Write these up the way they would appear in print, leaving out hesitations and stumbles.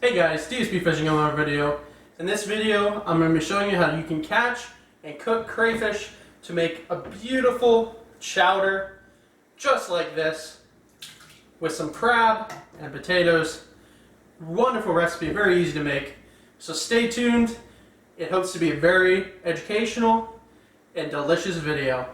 Hey guys, DSP Fishing on our video. In this video, I'm going to be showing you how you can catch and cook crayfish to make a beautiful chowder just like this with some crab and potatoes. Wonderful recipe, very easy to make. So stay tuned. It hopes to be a very educational and delicious video.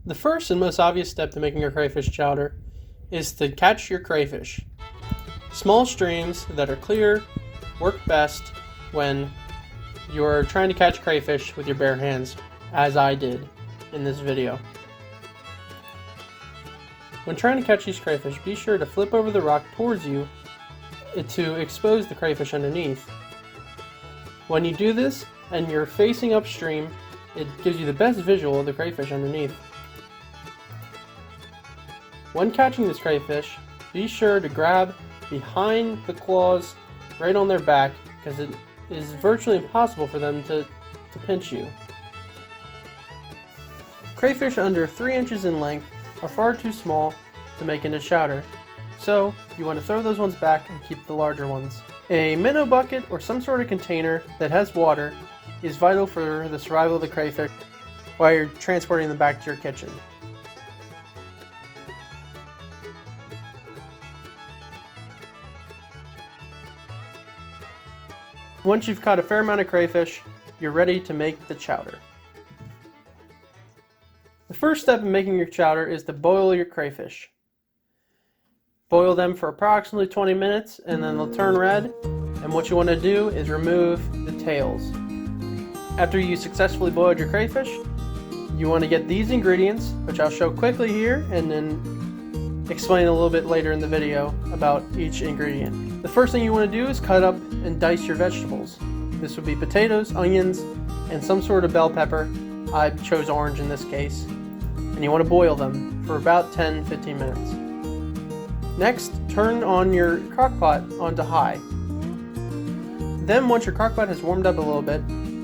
The first and most obvious step to making your crayfish chowder is to catch your crayfish. Small streams that are clear work best when you're trying to catch crayfish with your bare hands, as I did in this video. When trying to catch these crayfish, be sure to flip over the rock towards you to expose the crayfish underneath. When you do this and you're facing upstream, it gives you the best visual of the crayfish underneath. When catching this crayfish, be sure to grab behind the claws right on their back, because it is virtually impossible for them to pinch you. Crayfish under 3 inches in length are far too small to make into chowder, so you want to throw those ones back and keep the larger ones. A minnow bucket or some sort of container that has water is vital for the survival of the crayfish while you're transporting them back to your kitchen. Once you've caught a fair amount of crayfish, you're ready to make the chowder. The first step in making your chowder is to boil your crayfish. Boil them for approximately 20 minutes and then they'll turn red, and what you want to do is remove the tails. After you successfully boiled your crayfish, you want to get these ingredients, which I'll show quickly here and then explain a little bit later in the video about each ingredient. The first thing you want to do is cut up and dice your vegetables. This would be potatoes, onions, and some sort of bell pepper. I chose orange in this case. And you want to boil them for about 10-15 minutes. Next, turn on your crock pot onto high. Then once your crock pot has warmed up a little bit,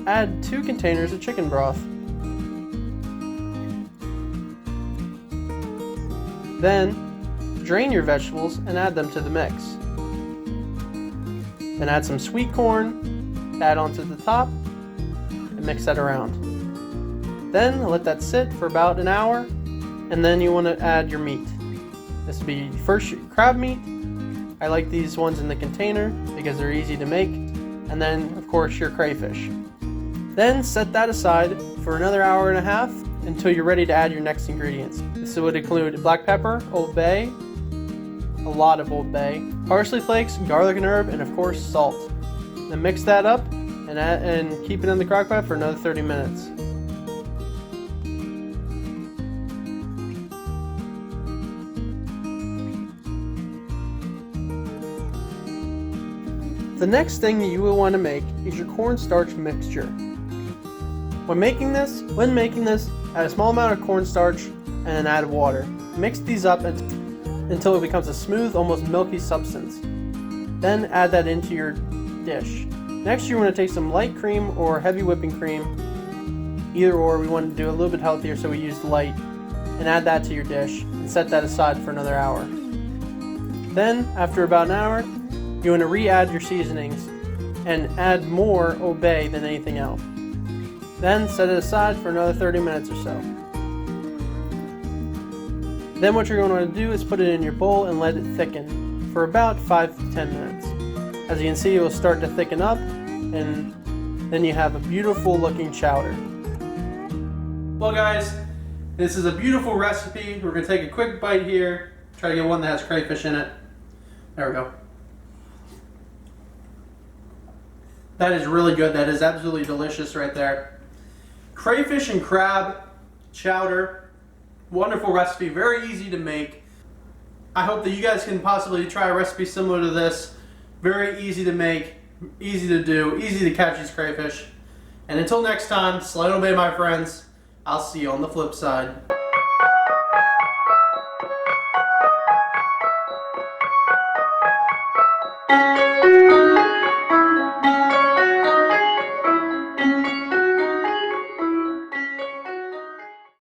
add 2 containers of chicken broth. Then drain your vegetables and add them to the mix. Then add some sweet corn, add onto the top, and mix that around. Then let that sit for about an hour, and then you want to add your meat. This would be first your crab meat. I like these ones in the container because they're easy to make. And then, of course, your crayfish. Then set that aside for another hour and a half until you're ready to add your next ingredients. This would include black pepper, Old Bay, a lot of Old Bay, parsley flakes, garlic and herb, and of course salt. Then mix that up and keep it in the crock pot for another 30 minutes. The next thing that you will want to make is your cornstarch mixture. When making this, add a small amount of cornstarch and then add water. Mix these up until it becomes a smooth, almost milky substance. Then add that into your dish. Next, you want to take some light cream or heavy whipping cream. Either or, we want to do a little bit healthier, so we used light. And add that to your dish and set that aside for another hour. Then, after about an hour, you want to re-add your seasonings and add more Old Bay than anything else. Then set it aside for another 30 minutes or so. Then what you're going to want to do is put it in your bowl and let it thicken for about 5 to 10 minutes. As you can see, it will start to thicken up, and then you have a beautiful looking chowder. Well guys, this is a beautiful recipe. We're going to take a quick bite here, try to get one that has crayfish in it. There we go. That is really good. That is absolutely delicious right there. Crayfish and crab chowder. Wonderful recipe. Very easy to make. I hope that you guys can possibly try a recipe similar to this. Very easy to make, easy to do, easy to catch these crayfish. And until next time, slide obey my friends. I'll see you on the flip side.